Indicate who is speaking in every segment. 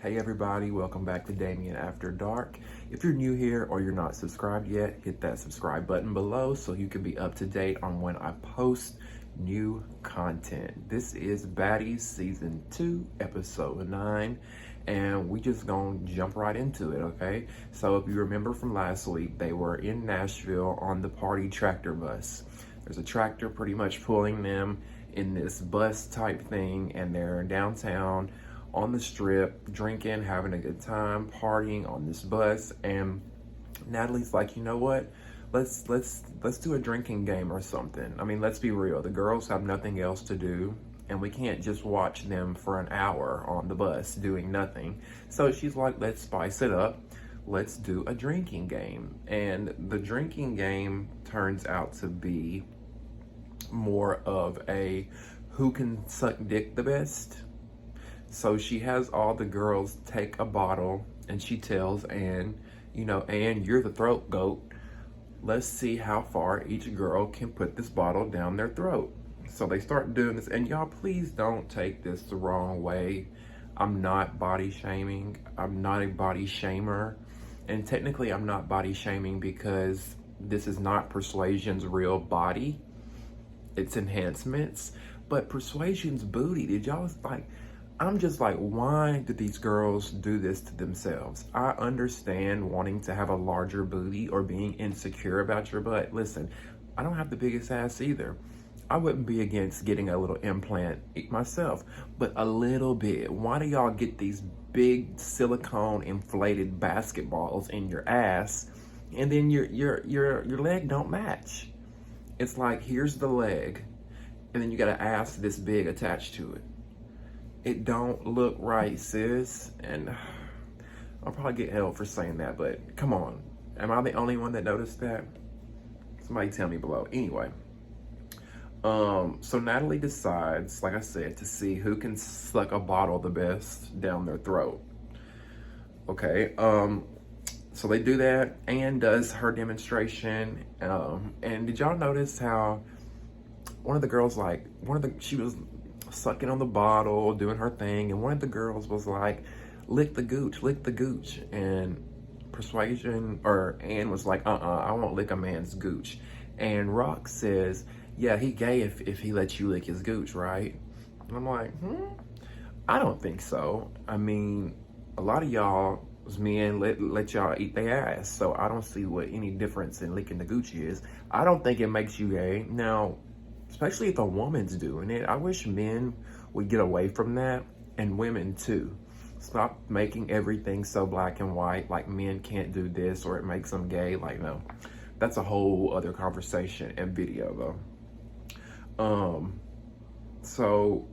Speaker 1: Hey everybody, welcome back to Damien After Dark. If you're new here or you're not subscribed yet, hit that subscribe button below so you can be up to date on when I post new content. This is Baddies Season 2, Episode 9, and we just gonna jump right into it, okay? So if you remember from last week, they were in Nashville on the party tractor bus. There's a tractor pretty much pulling them in this bus type thing, and they're downtown on the strip, drinking, having a good time, partying on this bus. And Natalie's like, you know what? Let's do a drinking game or something. I mean, let's be real. The girls have nothing else to do, and we can't just watch them for an hour on the bus doing nothing. So she's like, let's spice it up. Let's do a drinking game. And the drinking game turns out to be more of a who can suck dick the best. So she has all the girls take a bottle, and she tells Anne, you know, Anne, you're the throat goat. Let's see how far each girl can put this bottle down their throat. So they start doing this, and y'all, please don't take this the wrong way. I'm not body shaming. I'm not a body shamer. And technically I'm not body shaming because this is not Persuasion's real body. It's enhancements. But Persuasion's booty, did y'all like... I'm just like, why do these girls do this to themselves? I understand wanting to have a larger booty or being insecure about your butt. Listen, I don't have the biggest ass either. I wouldn't be against getting a little implant myself, but a little bit. Why do y'all get these big silicone inflated basketballs in your ass and then your leg don't match? It's like, here's the leg, and then you got an ass this big attached to it. It don't look right, sis. And I'll probably get hell for saying that, but come on. Am I the only one that noticed that? Somebody tell me below. Anyway. So Natalie decides, like I said, to see who can suck a bottle the best down their throat. Okay. So they do that. Anne does her demonstration. And did y'all notice how one of the girls, she was sucking on the bottle, doing her thing, and one of the girls was like, lick the gooch, and Persuasion, or Anne, was like, I won't lick a man's gooch. And Rock says, yeah, he gay if he lets you lick his gooch, right? And I'm like, I don't think so. I mean, a lot of y'all men let y'all eat their ass, so I don't see what any difference in licking the gooch is. I don't think it makes you gay. Now, especially if a woman's doing it, I wish men would get away from that, and women too. Stop making everything so black and white, like men can't do this or it makes them gay. Like, no, that's a whole other conversation and video though. So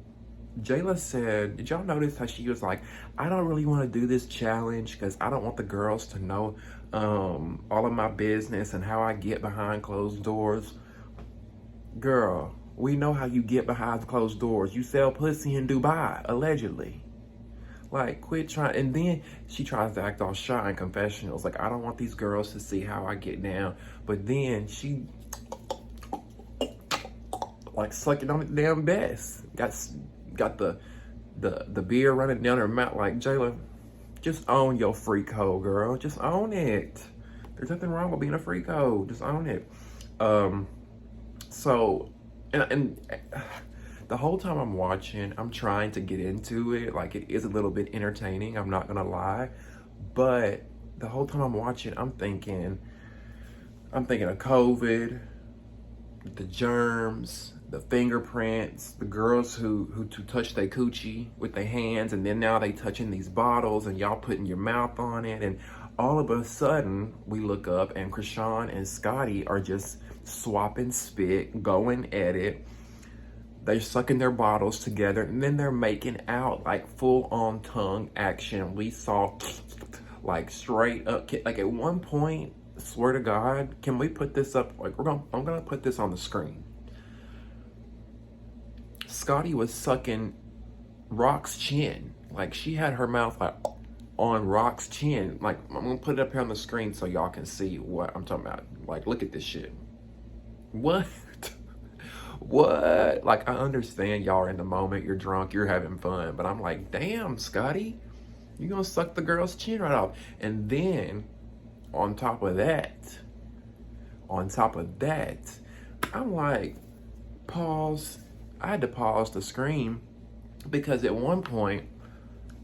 Speaker 1: Jayla said, did y'all notice how she was like, I don't really want to do this challenge because I don't want the girls to know all of my business and how I get behind closed doors. Girl, we know how you get behind closed doors. You sell pussy in Dubai, allegedly. Like, quit trying. And then she tries to act all shy in confessionals. Like, I don't want these girls to see how I get down. But then she, like, sucking on the damn best. Got the beer running down her mouth. Like, Jayla, just own your freak hoe, girl. Just own it. There's nothing wrong with being a freak hoe. Just own it. So, and the whole time I'm watching, I'm trying to get into it. Like, it is a little bit entertaining, I'm not gonna lie. But the whole time I'm watching, I'm thinking of COVID, the germs, the fingerprints, the girls who touch their coochie with their hands, and then now they touching these bottles, and y'all putting your mouth on it, and all of a sudden, we look up and Krishan and Scotty are just swapping spit, going at it. They're sucking their bottles together, and then they're making out, like full-on tongue action. We saw, like, straight up, like at one point, swear to God, can we put this up? Like, I'm gonna put this on the screen. Scotty was sucking Rock's chin. Like, she had her mouth like on Rock's chin. Like, I'm gonna put it up here on the screen so y'all can see what I'm talking about. Like, look at this shit. What? What? Like, I understand y'all are in the moment, you're drunk, you're having fun, but I'm like, damn, Scotty, You're gonna suck the girl's chin right off. And then on top of that, I'm like, pause. I had to pause to scream because at one point,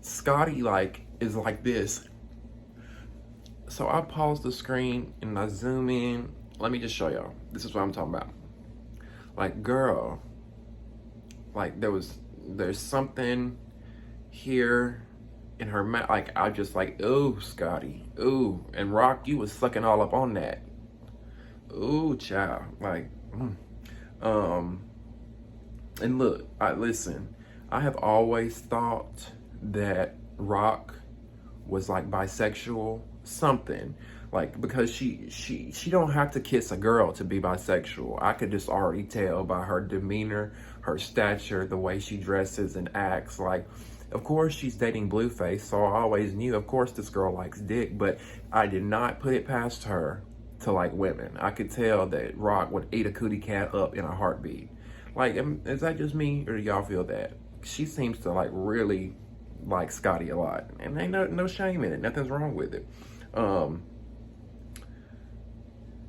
Speaker 1: Scotty like is like this. So I paused the screen and I zoom in. Let me just show y'all. This is what I'm talking about. Like, girl, like there's something here in her mouth. Like, I just like, ooh, Scotty, ooh. And Rock, you was sucking all up on that. Ooh, child. Like, and look, listen, I have always thought that Rock was like bisexual, something. Like, because she don't have to kiss a girl to be bisexual. I could just already tell by her demeanor, her stature, the way she dresses and acts. Like, of course she's dating Blueface, so I always knew, of course this girl likes dick, but I did not put it past her to like women. I could tell that Rock would eat a cootie cat up in a heartbeat. Like, is that just me, or do y'all feel that? She seems to like really like Scotty a lot, and ain't no shame in it. Nothing's wrong with it.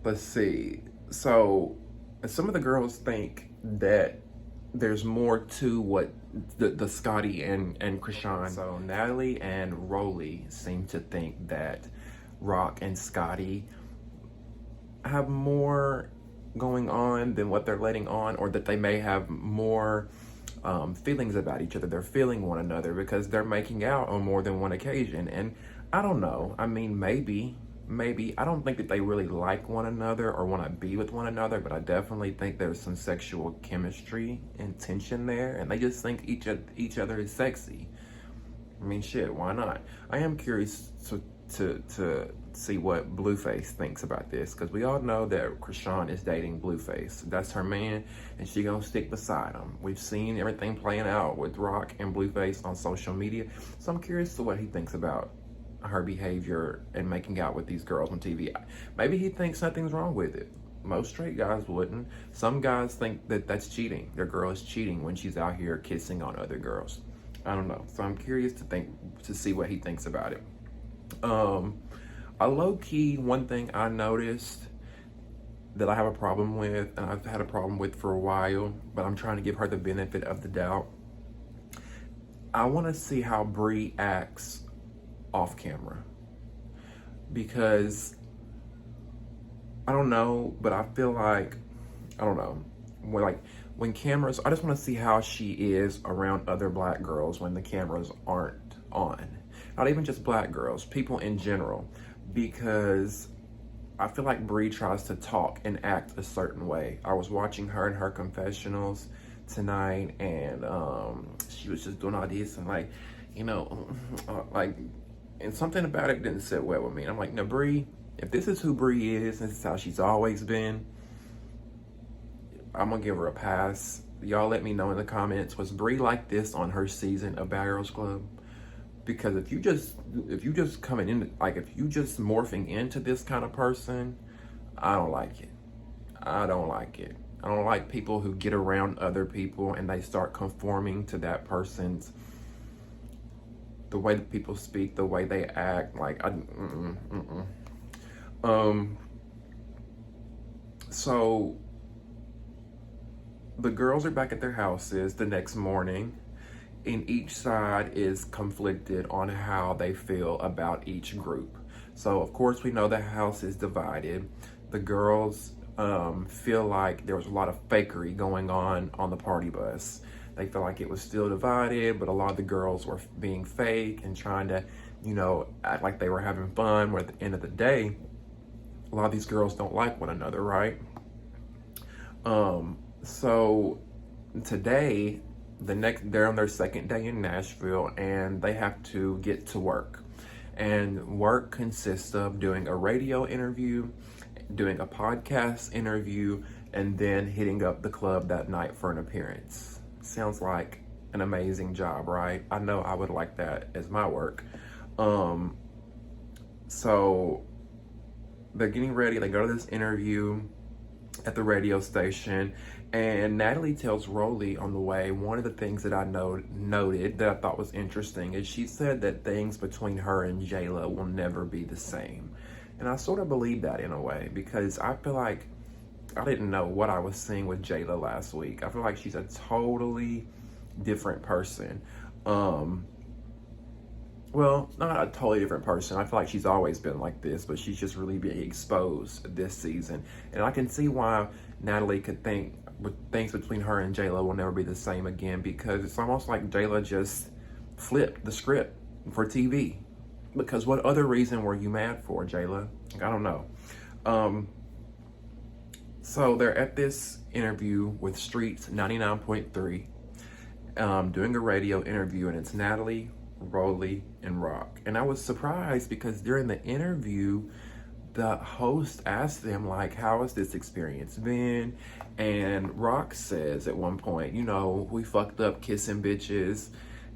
Speaker 1: Let's see. So some of the girls think that there's more to what the Scotty and Krishan. So Natalie and Rolly seem to think that Rock and Scotty have more going on than what they're letting on, or that they may have more feelings about each other. They're feeling one another because they're making out on more than one occasion. And I don't know. I mean, maybe. I don't think that they really like one another or want to be with one another, but I definitely think there's some sexual chemistry and tension there, and they just think each other is sexy. I mean, shit, why not? I am curious to see what Blueface thinks about this, because we all know that Krishan is dating Blueface. That's her man, and she gonna stick beside him. We've seen everything playing out with Rock and Blueface on social media, so I'm curious to what he thinks about her behavior and making out with these girls on TV. Maybe he thinks nothing's wrong with it. Most straight guys wouldn't. Some guys think that that's cheating. Their girl is cheating when she's out here kissing on other girls. I don't know. So I'm curious to see what he thinks about it. A low-key, one thing I noticed that I have a problem with, and I've had a problem with for a while, but I'm trying to give her the benefit of the doubt. I want to see how Bree acts off camera, because I don't know, but I feel like, I don't know, when cameras, I just want to see how she is around other black girls when the cameras aren't on. Not even just black girls, people in general, because I feel like Bree tries to talk and act a certain way. I was watching her in her confessionals tonight, and she was just doing all this and like, you know, like, and something about it didn't sit well with me. And I'm like, no, Bree, if this is who Bree is, this is how she's always been, I'm gonna give her a pass. Y'all let me know in the comments, was Bree like this on her season of Bad Girls Club? Because if you just coming in, like, if you just morphing into this kind of person, I don't like it. I don't like it. I don't like people who get around other people and they start conforming to that person's, the way that people speak, the way they act. Like, so the girls are back at their houses the next morning, and each side is conflicted on how they feel about each group. So of course we know the house is divided. The girls feel like there was a lot of fakery going on the party bus. They feel like it was still divided, but a lot of the girls were being fake and trying to, you know, act like they were having fun, where at the end of the day, a lot of these girls don't like one another, right? So today, they're on their second day in Nashville, and they have to get to work. And work consists of doing a radio interview, doing a podcast interview, and then hitting up the club that night for an appearance. Sounds like an amazing job, right? I know I would like that as my work. So they're getting ready. They go to this interview at the radio station, And Natalie tells Rolly on the way, one of the things that I noted that I thought was interesting is she said that things between her and Jayla will never be the same. And I sort of believe that in a way, because I feel like I didn't know what I was seeing with Jayla last week. I feel like she's a totally different person. Well, not a totally different person. I feel like she's always been like this, but she's just really being exposed this season. And I can see why Natalie could think things between her and Jayla will never be the same again, because it's almost like Jayla just flipped the script for TV. Because what other reason were you mad for, Jayla? I don't know. So they're at this interview with Streets 99.3, doing a radio interview, and it's Natalie, Rolly, and Rock. And I was surprised because during the interview, the host asked them, like, how has this experience been? And Rock says at one point, you know, we fucked up kissing bitches.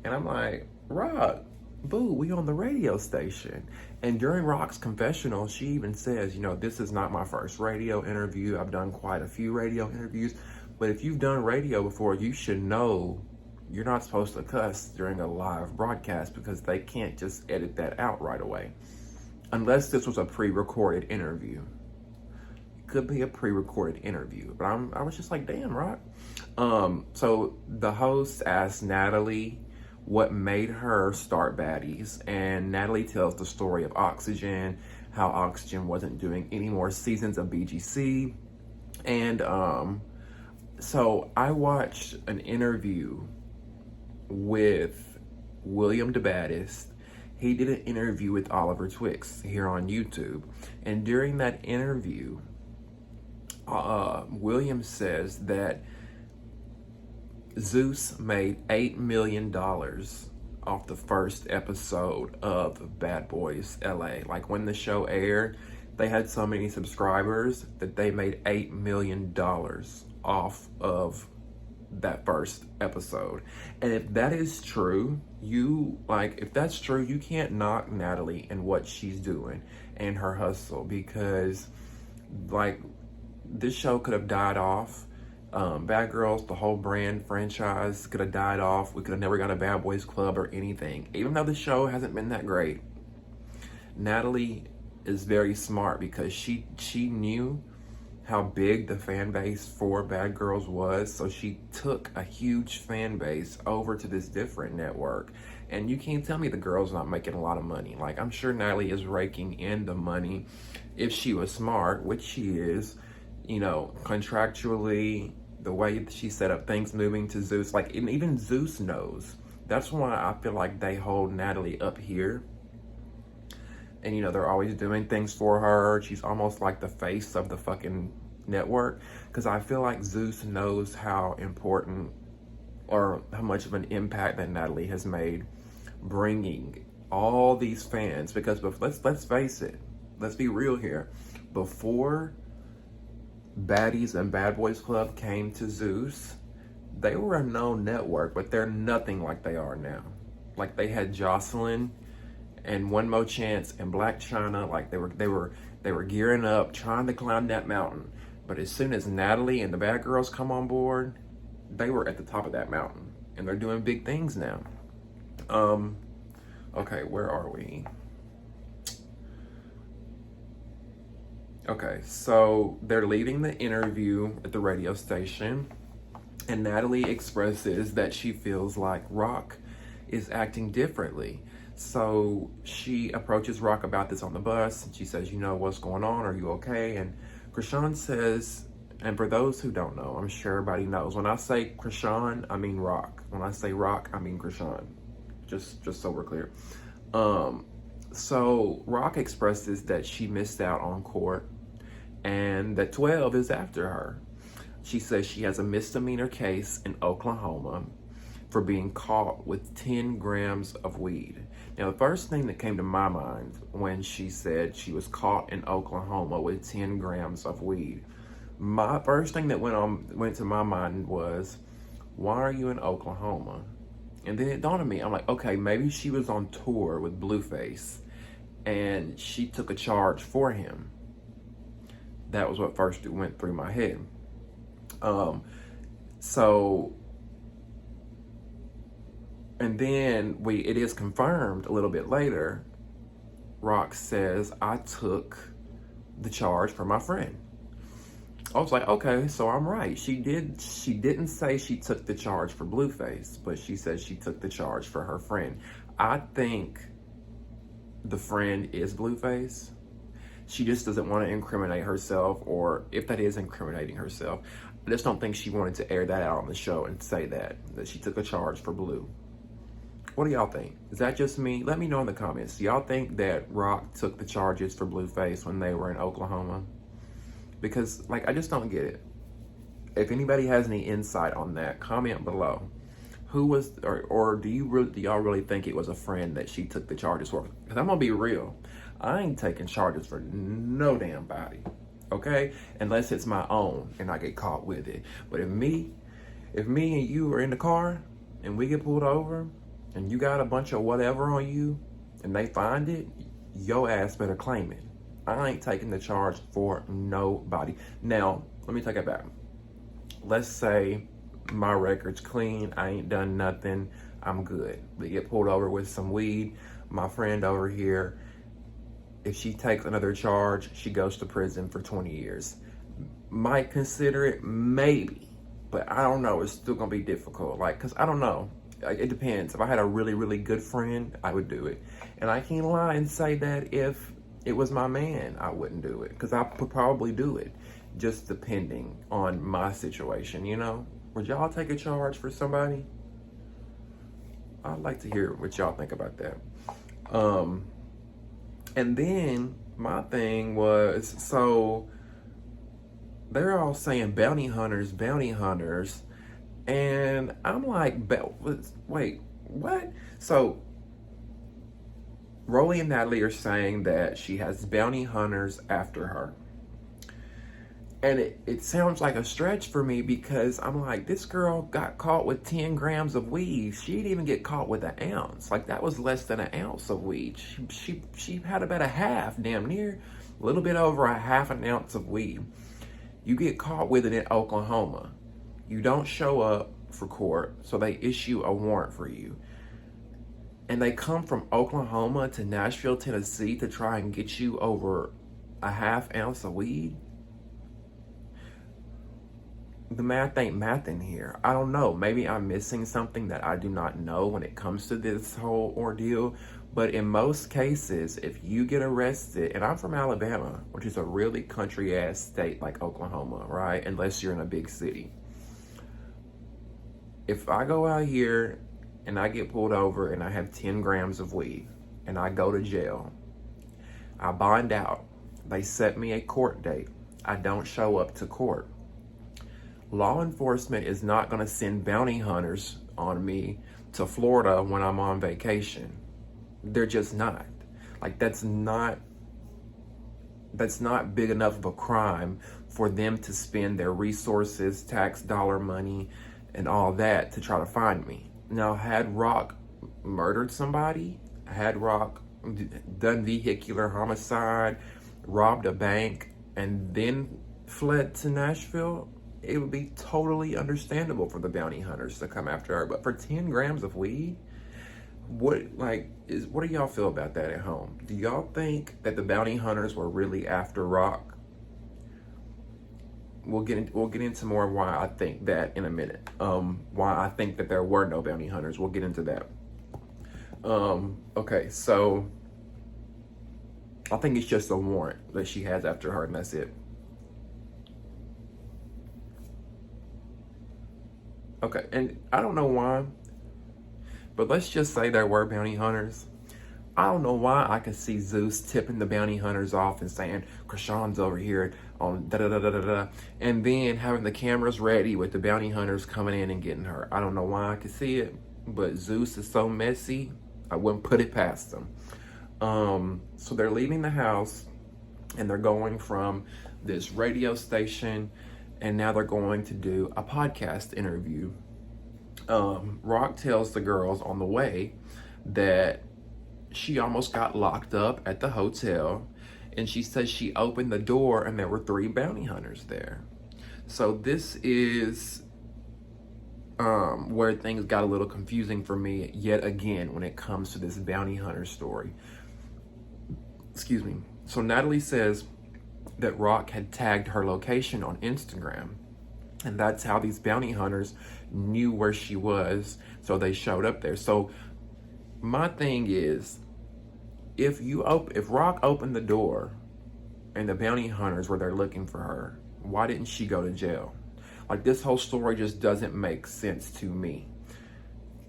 Speaker 1: And I'm like, Rock, boo, we on the radio station. And during Rock's confessional, she even says, you know, this is not my first radio interview. I've done quite a few radio interviews. But if you've done radio before, you should know you're not supposed to cuss during a live broadcast, because they can't just edit that out right away. Unless this was a pre-recorded interview. It could be a pre-recorded interview. But I was just like, damn, Rock. So the host asked Natalie what made her start Baddies. And Natalie tells the story of Oxygen, how Oxygen wasn't doing any more seasons of BGC. And so I watched an interview with William the Baddies. He did an interview with Oliver Twix here on YouTube. And during that interview, William says that Zeus made $8 million off the first episode of Bad Boys LA. Like, when the show aired, they had so many subscribers that they made $8 million off of that first episode. And if that is true, if that's true, you can't knock Natalie and what she's doing and her hustle, because like, this show could have died off. Bad Girls, the whole brand franchise could have died off. We could have never got a Bad Boys Club or anything. Even though the show hasn't been that great, Natalie is very smart, because she knew how big the fan base for Bad Girls was. So she took a huge fan base over to this different network. And you can't tell me the girl's not making a lot of money. Like, I'm sure Natalie is raking in the money if she was smart, which she is, you know, contractually, the way she set up things moving to Zeus. Like, and even Zeus knows. That's why I feel like they hold Natalie up here. And, you know, they're always doing things for her. She's almost like the face of the fucking network. Because I feel like Zeus knows how important or how much of an impact that Natalie has made bringing all these fans. Because let's face it. Let's be real here. Before Baddies and Bad Boys Club came to Zeus, they were a known network, but they're nothing like they are now. Like, they had Jocelyn and One More Chance and Black China. Like, they were gearing up, trying to climb that mountain. But as soon as Natalie and the Bad Girls come on board, they were at the top of that mountain, and they're doing big things now. Okay, where are we? Okay, so they're leaving the interview at the radio station, and Natalie expresses that she feels like Rock is acting differently. So she approaches Rock about this on the bus, and she says, you know, what's going on? Are you okay? And Krishan says, and for those who don't know, I'm sure everybody knows, when I say Krishan, I mean Rock. When I say Rock, I mean Krishan. Just so we're clear. So Rock expresses that she missed out on court and that 12 is after her. She says she has a misdemeanor case in Oklahoma for being caught with 10 grams of weed. Now, the first thing that came to my mind when she said she was caught in Oklahoma with 10 grams of weed, my first thing that went to my mind was, why are you in Oklahoma? And then it dawned on me, I'm like, okay, maybe she was on tour with Blueface and she took a charge for him. That was what first went through my head. So, and then it is confirmed a little bit later. Rock says, I took the charge for my friend. I was like, okay, so I'm right. She didn't say she took the charge for Blueface, but she said she took the charge for her friend. I think the friend is Blueface. She just doesn't want to incriminate herself, or if that is incriminating herself, I just don't think she wanted to air that out on the show and say that she took a charge for Blue. What do y'all think? Is that just me? Let me know in the comments. Do y'all think that Rock took the charges for Blueface when they were in Oklahoma? Because, like, I just don't get it. If anybody has any insight on that, comment below. Who was, or do y'all really think it was a friend that she took the charges for? Because I'm gonna be real, I ain't taking charges for no damn body, okay? Unless it's my own and I get caught with it. But if me and you are in the car and we get pulled over and you got a bunch of whatever on you and they find it, your ass better claim it. I ain't taking the charge for nobody. Now, let me take it back. Let's say my record's clean, I ain't done nothing, I'm good. We get pulled over with some weed. My friend over here, if she takes another charge, she goes to prison for 20 years. Might consider it, maybe, but I don't know. It's still gonna be difficult, like, cause I don't know. Like, it depends. If I had a really, really good friend, I would do it. And I can't lie and say that if it was my man, I wouldn't do it, because I would probably do it, just depending on my situation, you know? Would y'all take a charge for somebody? I'd like to hear what y'all think about that. And then my thing was, so they're all saying bounty hunters, and I'm like, wait, what? So Rolly and Natalie are saying that she has bounty hunters after her. And it sounds like a stretch for me, because I'm like, this girl got caught with 10 grams of weed. She didn't even get caught with an ounce. Like, that was less than an ounce of weed. She had about a half, damn near, a little bit over a half an ounce of weed. You get caught with it in Oklahoma. You don't show up for court, so they issue a warrant for you. And they come from Oklahoma to Nashville, Tennessee to try and get you over a half ounce of weed? The math ain't mathing here. I don't know. Maybe I'm missing something that I do not know when it comes to this whole ordeal. But in most cases, if you get arrested, and I'm from Alabama, which is a really country ass state like Oklahoma, right? Unless you're in a big city. If I go out here and I get pulled over and I have 10 grams of weed and I go to jail, I bond out. They set me a court date. I don't show up to court. Law enforcement is not going to send bounty hunters on me to Florida when I'm on vacation. They're just not. Like, that's not big enough of a crime for them to spend their resources, tax dollar money, and all that to try to find me. Now, had Rock murdered somebody, had Rock done vehicular homicide, robbed a bank, and then fled to Nashville, it would be totally understandable for the bounty hunters to come after her. But for 10 grams of weed, what do y'all feel about that at home? Do y'all think that the bounty hunters were really after Rock? We'll get into more why I think that in a minute. Why I think that there were no bounty hunters. We'll get into that. Okay, so I think it's just a warrant that she has after her, and that's it. Okay, and I don't know why, but let's just say there were bounty hunters. I don't know why I could see Zeus tipping the bounty hunters off and saying, Krishan's over here on da-da-da-da-da-da, and then having the cameras ready with the bounty hunters coming in and getting her. I don't know why I could see it, but Zeus is so messy, I wouldn't put it past them. So they're leaving the house, and they're going from this radio station, and now they're going to do a podcast interview. Rock tells the girls on the way that she almost got locked up at the hotel, and she says she opened the door and there were 3 bounty hunters there. So this is where things got a little confusing for me yet again when it comes to this bounty hunter story. Excuse me. So Natalie says that Rock had tagged her location on Instagram, and that's how these bounty hunters knew where she was, so they showed up there. So my thing is, if Rock opened the door and the bounty hunters were there looking for her, why didn't she go to jail? Like, this whole story just doesn't make sense to me.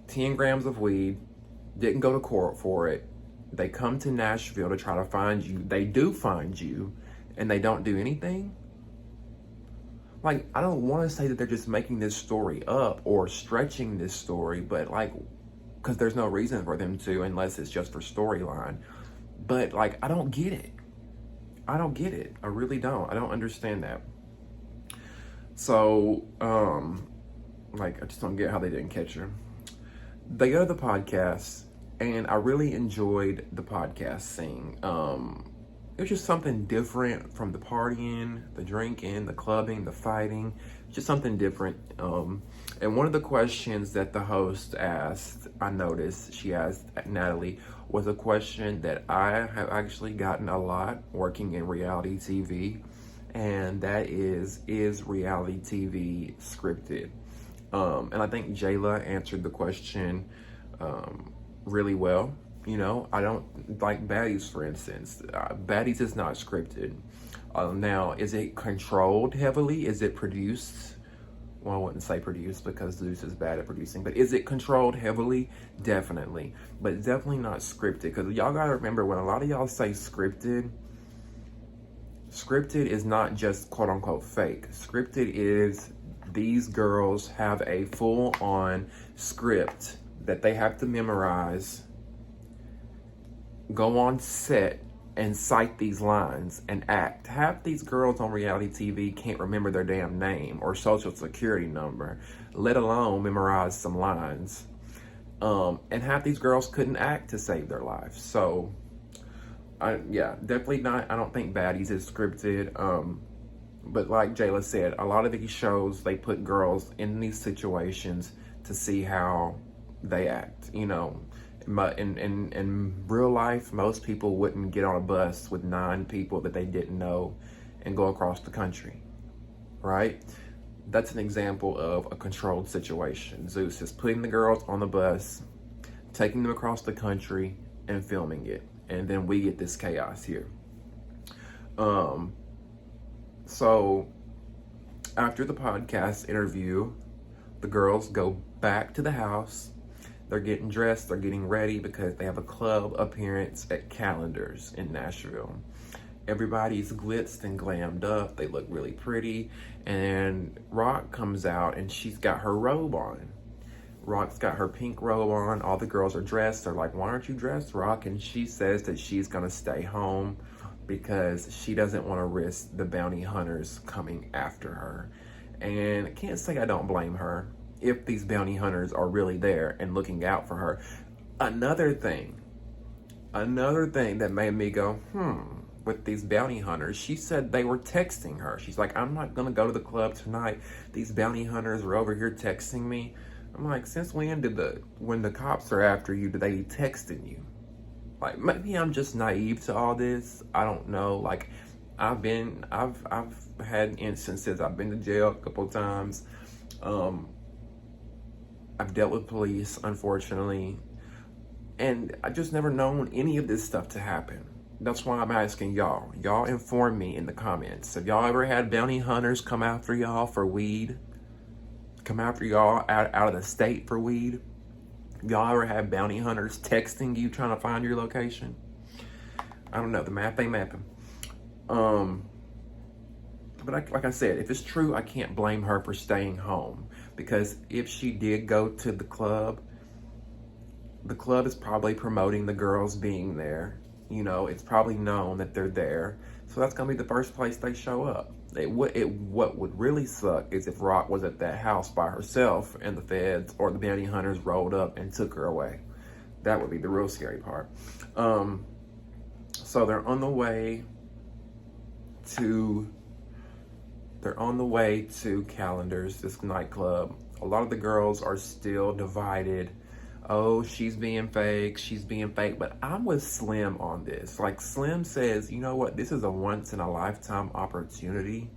Speaker 1: 10 grams of weed, didn't go to court for it. They come to Nashville to try to find you. They do find you, and they don't do anything? Like, I don't want to say that they're just making this story up or stretching this story, but like, because there's no reason for them to, unless it's just for storyline. But like, I don't get it. I don't get it. I really don't. I don't understand that. So, like, I just don't get how they didn't catch her. They go to the podcast, and I really enjoyed the podcast scene. It was just something different from the partying, the drinking, the clubbing, the fighting, just something different. And one of the questions that the host asked, I noticed she asked Natalie, was a question that I have actually gotten a lot working in reality TV. And that is reality TV scripted? And I think Jayla answered the question really well. You know, I don't like Baddies, for instance. Baddies is not scripted. Now, is it controlled heavily? Is it produced? Well, I wouldn't say produced because Zeus is bad at producing, but is it controlled heavily? Definitely. But definitely not scripted, because y'all gotta remember, when a lot of y'all say scripted is not just quote unquote fake. Scripted is these girls have a full-on script that they have to memorize, go on set and cite these lines and act. Half these girls on reality TV can't remember their damn name or social security number, let alone memorize some lines. And half these girls couldn't act to save their lives. So, yeah, definitely not. I don't think Baddies is scripted. But like Jayla said, a lot of these shows, they put girls in these situations to see how they act. You know, in real life, most people wouldn't get on a bus with 9 people that they didn't know and go across the country, right? That's an example of a controlled situation. Zeus is putting the girls on the bus, taking them across the country, and filming it. And then we get this chaos here. So after the podcast interview, the girls go back to the house. They're getting dressed, they're getting ready because they have a club appearance at Calendars in Nashville. Everybody's glitzed and glammed up. They look really pretty. And Rock comes out and she's got her robe on. Rock's got her pink robe on. All the girls are dressed. They're like, why aren't you dressed, Rock? And she says that she's gonna stay home because she doesn't want to risk the bounty hunters coming after her. And I can't say I don't blame her if these bounty hunters are really there and looking out for her. Another thing that made me go, with these bounty hunters, she said they were texting her. She's like, I'm not gonna go to the club tonight. These bounty hunters are over here texting me. I'm like, since when the cops are after you, do they be texting you? Like, maybe I'm just naive to all this. I don't know. Like, I've had instances. I've been to jail a couple times. I've dealt with police, unfortunately, and I just never known any of this stuff to happen. That's why I'm asking y'all. Y'all inform me in the comments. Have y'all ever had bounty hunters come after y'all for weed? Come after y'all out of the state for weed? Y'all ever had bounty hunters texting you trying to find your location? I don't know. The math ain't mapping. But like I said, if it's true, I can't blame her for staying home. Because if she did go to the club is probably promoting the girls being there. You know, it's probably known that they're there. So that's going to be the first place they show up. What would really suck is if Rock was at that house by herself and the feds or the bounty hunters rolled up and took her away. That would be the real scary part. So they're on the way to Calendars, this nightclub. A lot of the girls are still divided. Oh, she's being fake, she's being fake. But I'm with Slim on this. Like, Slim says, you know what? This is a once in a lifetime opportunity.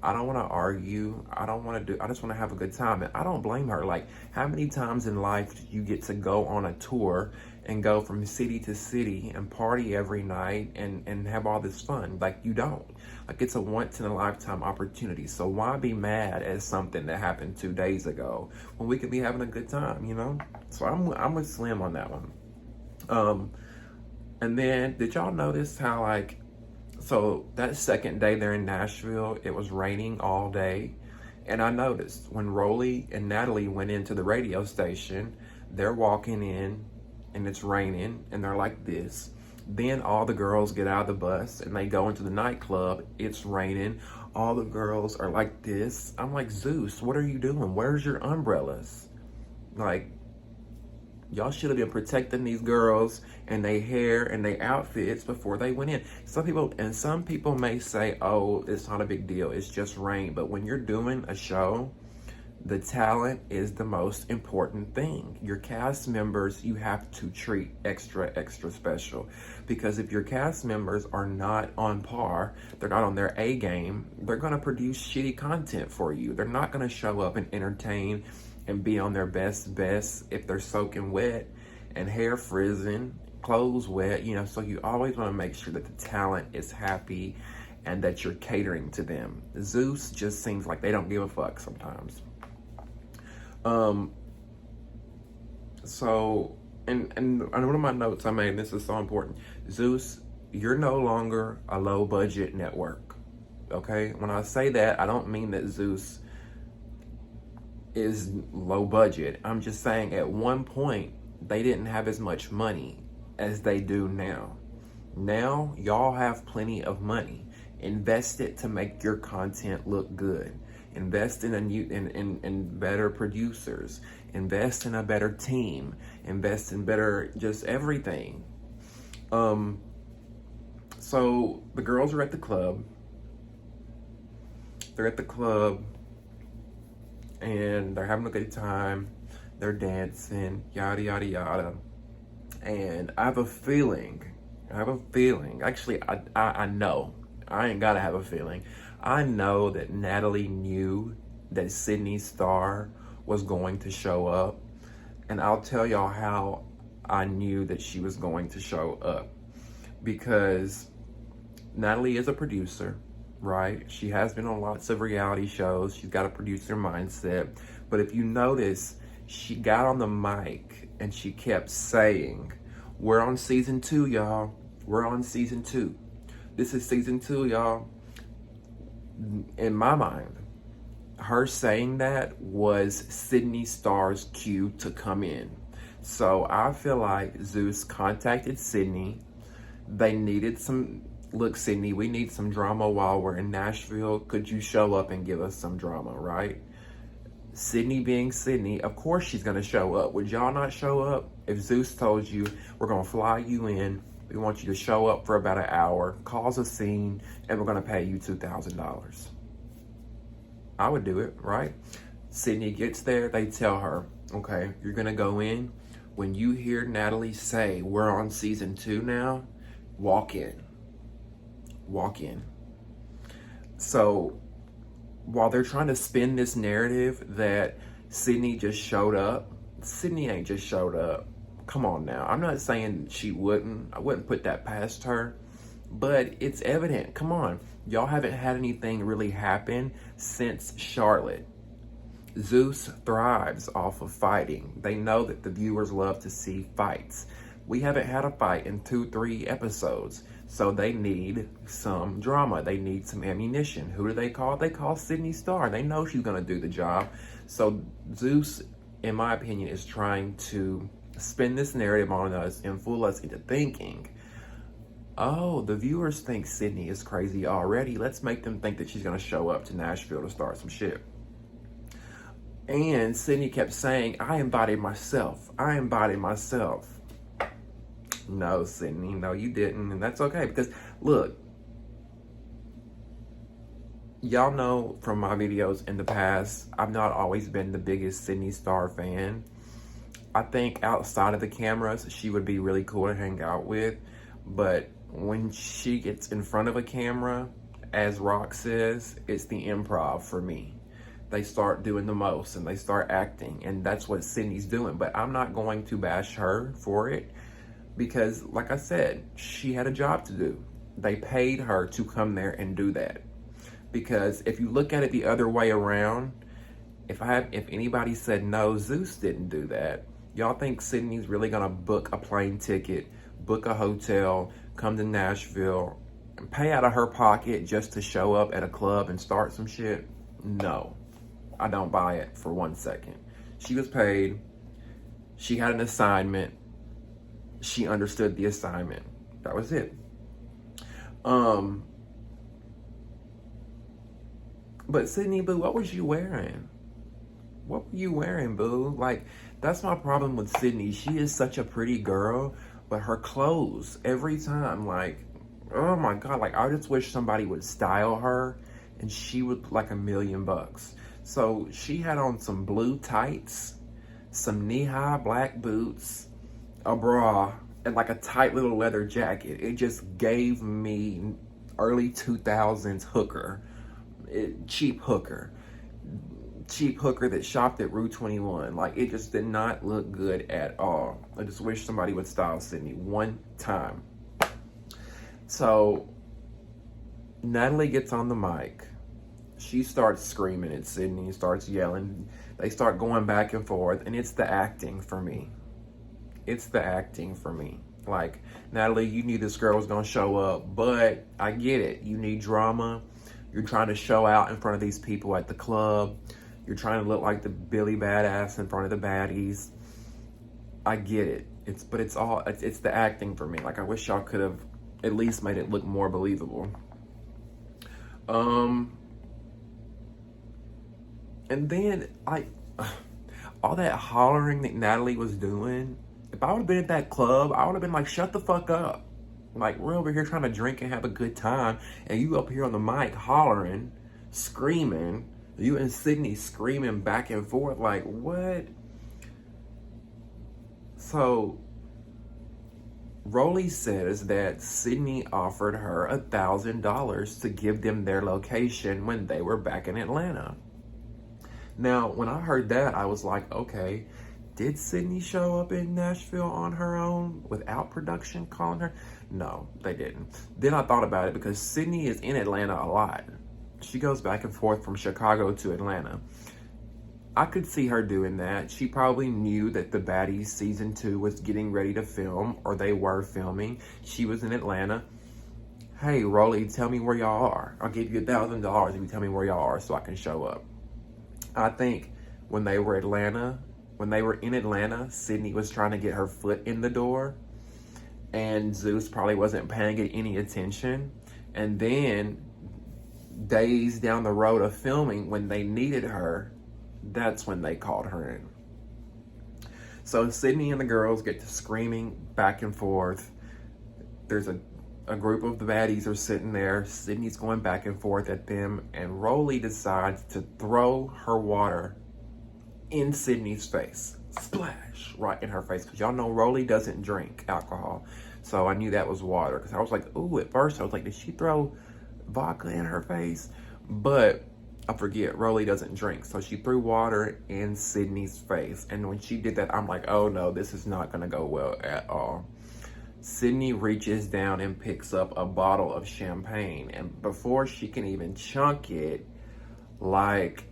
Speaker 1: I don't want to argue. I just want to have a good time. And I don't blame her. Like, how many times in life do you get to go on a tour and go from city to city and party every night and have all this fun? Like, you don't. Like, it's a once in a lifetime opportunity. So why be mad at something that happened 2 days ago when we could be having a good time, you know? So I'm with Slim on that one. And then did y'all notice how, like, so that second day there in Nashville, it was raining all day. And I noticed when Rolly and Natalie went into the radio station, they're walking in and it's raining and they're like this. Then all the girls get out of the bus and they go into the nightclub. It's raining. All the girls are like this. I'm like, Zeus, what are you doing? Where's your umbrellas? Like, y'all should have been protecting these girls and their hair and their outfits before they went in. Some people may say, oh, it's not a big deal, it's just rain. But when you're doing a show, the talent is the most important thing. Your cast members, you have to treat extra special. Because if your cast members are not on par, they're not on their A game, they're gonna produce shitty content for you. They're not gonna show up and entertain and be on their best if they're soaking wet and hair frizzing, clothes wet, you know. So you always want to make sure that the talent is happy and that you're catering to them. Zeus just seems like they don't give a fuck sometimes. So and one of my notes I made, this is so important. Zeus, you're no longer a low budget network. Okay? When I say that, I don't mean that Zeus is low budget. I'm just saying at one point they didn't have as much money as they do now. Now y'all have plenty of money. Invest it to make your content look good. Invest in in better producers. Invest in a better team. Invest in better just everything. So the girls are at the club. They're at the club and they're having a good time. They're dancing, yada, yada, yada. And I have a feeling, actually, I know, I ain't gotta have a feeling. I know that Natalie knew that Sidney Starr was going to show up. And I'll tell y'all how I knew that she was going to show up. Because Natalie is a producer, right? She has been on lots of reality shows. She's got a producer mindset. But if you notice, she got on the mic and she kept saying, we're on season 2, y'all. We're on season 2. This is season 2, y'all. In my mind, her saying that was Sidney Starr's cue to come in. So I feel like Zeus contacted Sidney. They needed some, look, Sidney, we need some drama while we're in Nashville. Could you show up and give us some drama, right? Sidney being Sidney, of course she's gonna show up. Would y'all not show up? If Zeus told you, we're gonna fly you in, we want you to show up for about an hour, cause a scene, and we're gonna pay you $2,000. I would do it, right? Sidney gets there, they tell her, okay, you're gonna go in. When you hear Natalie say, we're on season 2 now, walk in. Walk in. So while they're trying to spin this narrative that Sidney just showed up, Sidney ain't just showed up. Come on now. I'm not saying she wouldn't. I wouldn't put that past her. But it's evident. Come on. Y'all haven't had anything really happen since Charlotte. Zeus thrives off of fighting. They know that the viewers love to see fights. We haven't had a fight in 2-3 episodes. So they need some drama. They need some ammunition. Who do they call? They call Sidney Starr. They know she's going to do the job. So Zeus, in my opinion, is trying to spin this narrative on us and fool us into thinking, oh, the viewers think Sidney is crazy already. Let's make them think that she's going to show up to Nashville to start some shit. And Sidney kept saying, I embody myself. I embody myself. No, Sidney, no, you didn't. And that's okay because, look, Y'all know from my videos in the past, I've not always been the biggest Sidney Starr fan. I think outside of the cameras, she would be really cool to hang out with. But when she gets in front of a camera, as Rock says, it's the improv for me. They start doing the most and they start acting, and that's what Sidney's doing. But I'm not going to bash her for it because, like I said, she had a job to do. They paid her to come there and do that. Because if you look at it the other way around, if anybody said no, Zeus didn't do that. Y'all think Sidney's really gonna book a plane ticket, book a hotel, come to Nashville, and pay out of her pocket just to show up at a club and start some shit? No, I don't buy it for 1 second. She was paid. She had an assignment. She understood the assignment. That was it. But Sidney, boo, what was you wearing? What were you wearing, boo? Like, that's my problem with Sidney. She is such a pretty girl, but her clothes, every time, like, oh my God, like, I just wish somebody would style her and she would put like $1,000,000. So she had on some blue tights, some knee-high black boots, a bra, and like a tight little leather jacket. It just gave me early 2000s hooker. Cheap hooker that shopped at Rue 21. Like, it just did not look good at all. I just wish somebody would style Sidney one time. So Natalie gets on the mic. She starts screaming at Sidney, starts yelling. They start going back and forth, and it's the acting for me. It's the acting for me. Like, Natalie, you knew this girl was gonna show up, but I get it. You need drama. You're trying to show out in front of these people at the club. You're trying to look like the Billy Badass in front of the Baddies. I get it. It's the acting for me. Like, I wish y'all could have at least made it look more believable. And then, like, all that hollering that Natalie was doing, if I would have been at that club, I would have been like, shut the fuck up. Like, we're over here trying to drink and have a good time, and you up here on the mic hollering, screaming, you and Sidney screaming back and forth, like, what? So, Rolly says that Sidney offered her $1,000 to give them their location when they were back in Atlanta. Now, when I heard that, I was like, okay, did Sidney show up in Nashville on her own without production calling her? No, they didn't. Then I thought about it because Sidney is in Atlanta a lot. She goes back and forth from Chicago to Atlanta. I could see her doing that. She probably knew that the Baddies season 2 was getting ready to film, or they were filming. She was in Atlanta. Hey, Rolly, tell me where y'all are. I'll give you $1,000 if you tell me where y'all are so I can show up. I think when they were in Atlanta, Sidney was trying to get her foot in the door, and Zeus probably wasn't paying it any attention. And then days down the road of filming, when they needed her, that's when they called her in. So Sidney and the girls get to screaming back and forth. There's a group of the baddies are sitting there. Sidney's going back and forth at them, and Rolly decides to throw her water in Sidney's face. Splash, right in her face. Because y'all know Rolly doesn't drink alcohol. So I knew that was water. Because I was like, ooh, at first I was like, did she throw vodka in her face? But I forget, Rolly doesn't drink. So she threw water in Sidney's face. And when she did that, I'm like, oh no, this is not going to go well at all. Sidney reaches down and picks up a bottle of champagne. And before she can even chunk it, like,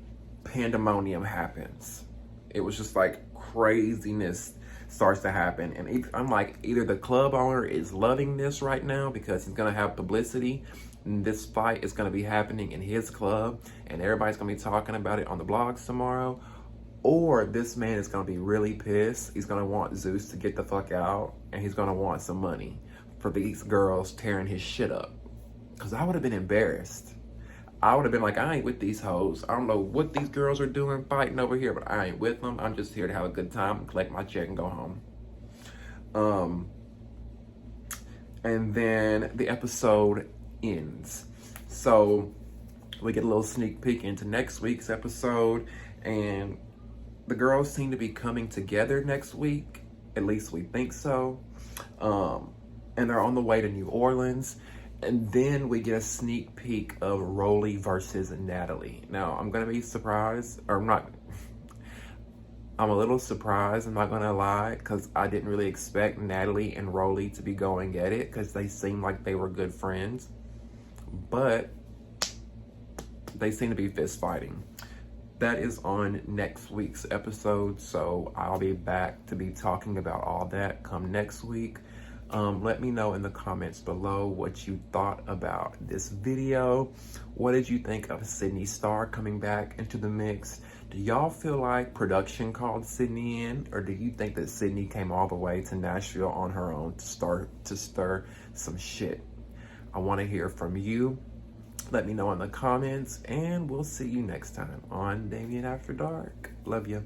Speaker 1: pandemonium happens. It was just like craziness starts to happen. And I'm like, either the club owner is loving this right now because he's going to have publicity. And this fight is going to be happening in his club. And everybody's going to be talking about it on the blogs tomorrow. Or this man is going to be really pissed. He's going to want Zeus to get the fuck out. And he's going to want some money for these girls tearing his shit up. Because I would have been embarrassed. I would have been like, I ain't with these hoes. I don't know what these girls are doing fighting over here, but I ain't with them. I'm just here to have a good time and collect my check and go home. And then the episode ends. So We get a little sneak peek into next week's episode, and the girls seem to be coming together next week. At least we think so. And they're on the way to New Orleans. And then we get a sneak peek of Rolly versus Natalie. Now, I'm going to be surprised, or I'm a little surprised, I'm not going to lie, because I didn't really expect Natalie and Rolly to be going at it, because they seemed like they were good friends. But they seem to be fist fighting. That is on next week's episode, so I'll be back to be talking about all that come next week. Let me know in the comments below what you thought about this video. What did you think of Sidney Starr coming back into the mix? Do y'all feel like production called Sidney in, or do you think that Sidney came all the way to Nashville on her own to stir some shit? I want to hear from you. Let me know in the comments, and we'll see you next time on Damien After Dark. Love you.